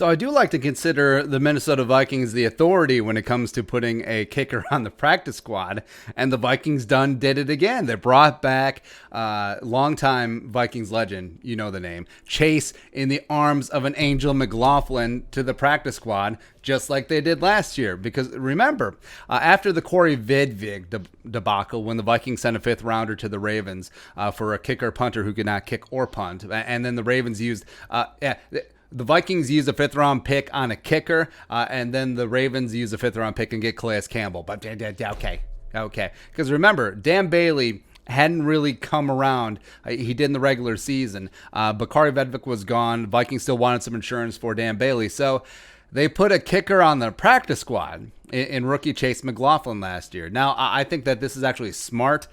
So I do like to consider the Minnesota Vikings the authority when it comes to putting a kicker on the practice squad, and the Vikings did it again. They brought back longtime Vikings legend, you know the name, Chase in the arms of an Angel McLaughlin to the practice squad, just like they did last year. Because remember, after the Corey Vidvig debacle, when the Vikings sent a fifth rounder to the Ravens for a kicker punter who could not kick or punt, and then the Ravens used, the Vikings use a fifth-round pick on a kicker, and then the Ravens use a fifth-round pick and get Calais Campbell. But okay. Because remember, Dan Bailey hadn't really come around. He did in the regular season. Bakari Vedvik was gone. Vikings still wanted some insurance for Dan Bailey. So they put a kicker on the practice squad in rookie Chase McLaughlin last year. Now, I think that this is actually smart.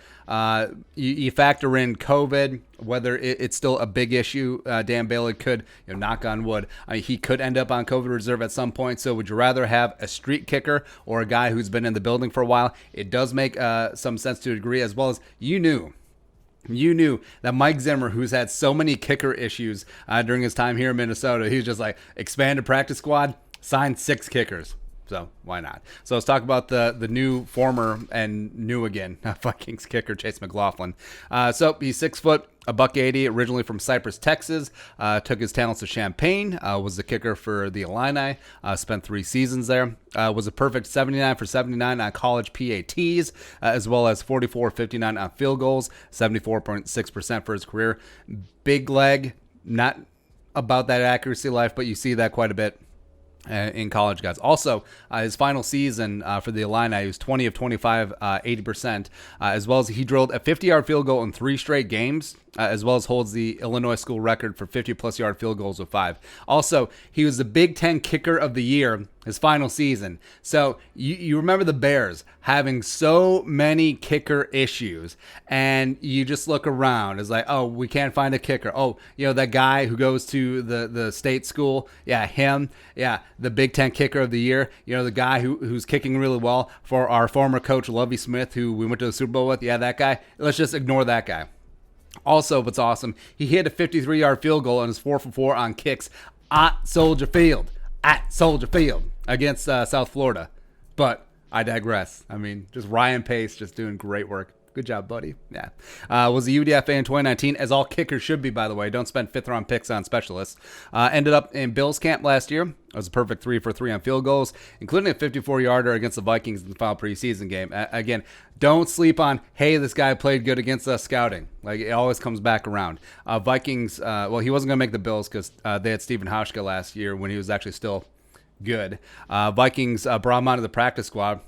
You factor in COVID, whether it's still a big issue. Dan Bailey could, knock on wood, he could end up on COVID reserve at some point. So would you rather have a street kicker or a guy who's been in the building for a while? It does make some sense to a degree, as well as you knew that Mike Zimmer, who's had so many kicker issues during his time here in Minnesota, he's just like, expanded practice squad, signed 6 kickers. So why not? So let's talk about the new, former, and new again Vikings kicker, Chase McLaughlin. So he's 6 foot, $180, originally from Cypress, Texas. Took his talents to Champaign. Was the kicker for the Illini. Spent 3 seasons there. Was a perfect 79 for 79 on college PATs, as well as 44 59 on field goals, 74.6% for his career. Big leg, not about that accuracy life, but you see that quite a bit in college guys. Also, his final season for the Illini, he was 20 of 25, 80%, as well as he drilled a 50-yard field goal in 3 straight games, as well as holds the Illinois school record for 50-plus yard field goals with 5. Also, he was the Big Ten Kicker of the Year his final season. So you remember the Bears having so many kicker issues, and you just look around. It's like, oh, we can't find a kicker. Oh, that guy who goes to the state school, yeah, him. Yeah, the Big Ten Kicker of the Year. The guy who's kicking really well for our former coach, Lovie Smith, who we went to the Super Bowl with. Yeah, that guy. Let's just ignore that guy. Also, what's awesome, he hit a 53-yard field goal and is 4 for 4 on kicks at Soldier Field against South Florida. But I digress. I mean, just Ryan Pace just doing great work. Good job, buddy. Yeah. Was a UDFA in 2019, as all kickers should be, by the way. Don't spend fifth-round picks on specialists. Ended up in Bills camp last year. It was a perfect 3 for 3 on field goals, including a 54-yarder against the Vikings in the final preseason game. Again, don't sleep on, hey, this guy played good against us scouting. Like, it always comes back around. Vikings, he wasn't going to make the Bills because they had Steven Hauschka last year when he was actually still good. Vikings brought him onto the practice squad.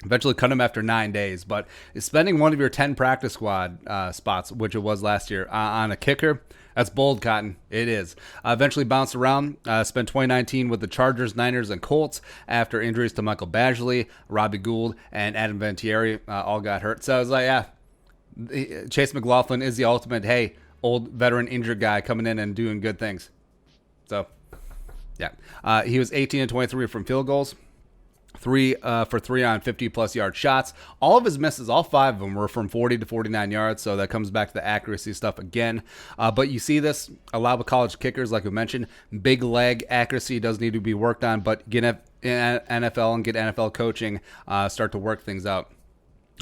Eventually cut him after 9 days, but spending one of your 10 practice squad spots, which it was last year, on a kicker, that's bold, Cotton. It is. Eventually bounced around, spent 2019 with the Chargers, Niners, and Colts after injuries to Michael Badgley, Robbie Gould, and Adam Vinatieri all got hurt. So I was like, yeah, Chase McLaughlin is the ultimate, hey, old veteran injured guy coming in and doing good things. So, yeah. He was 18 and 23 from field goals. 3 for 3 on 50-plus yard shots. All of his misses, all 5 of them, were from 40 to 49 yards, so that comes back to the accuracy stuff again. But you see this a lot with college kickers, like we mentioned. Big leg accuracy does need to be worked on, but get NFL and get NFL coaching, start to work things out.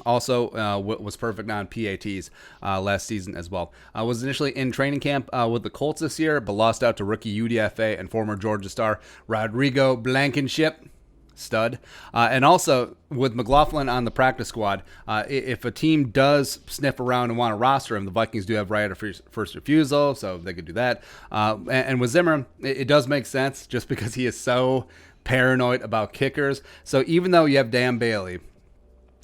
Also was perfect on PATs last season as well. Was initially in training camp with the Colts this year, but lost out to rookie UDFA and former Georgia star Rodrigo Blankenship. Stud. And also with McLaughlin on the practice squad, if a team does sniff around and want to roster him, the Vikings do have right of first refusal, so they could do that. And with Zimmer, it does make sense just because he is so paranoid about kickers. So even though you have Dan Bailey,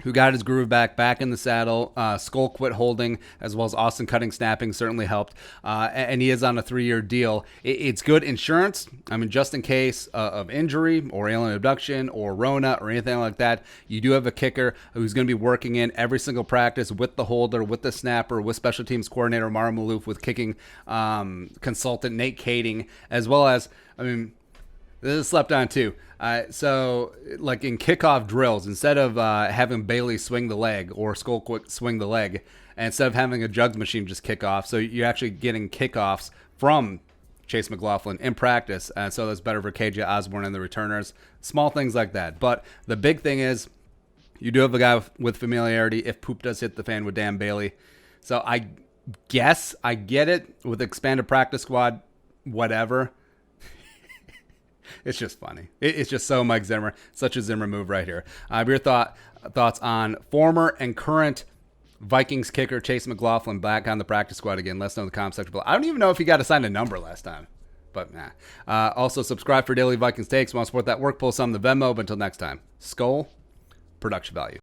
who got his groove back in the saddle. Skull quit holding, as well as Austin cutting snapping certainly helped. And he is on a 3-year deal. It's good insurance. I mean, just in case of injury or alien abduction or Rona or anything like that, you do have a kicker who's going to be working in every single practice with the holder, with the snapper, with special teams coordinator Mara Maloof, with kicking consultant Nate Kading, as well as, I mean, this is slept on too. So, like in kickoff drills, instead of having Bailey swing the leg or Skull quick swing the leg, and instead of having a jugs machine just kick off, so you're actually getting kickoffs from Chase McLaughlin in practice, so that's better for KJ Osborne and the returners. Small things like that. But the big thing is you do have a guy with familiarity if poop does hit the fan with Dan Bailey. So I guess I get it with expanded practice squad, whatever. It's just funny. It's just so Mike Zimmer, such a Zimmer move right here. Your thoughts on former and current Vikings kicker Chase McLaughlin back on the practice squad again? Let us know in the comment section below. I don't even know if he got assigned a number last time, but nah. Also, subscribe for daily Vikings takes. Want to support that work? Pull some of the Venmo. But until next time, Skull production value.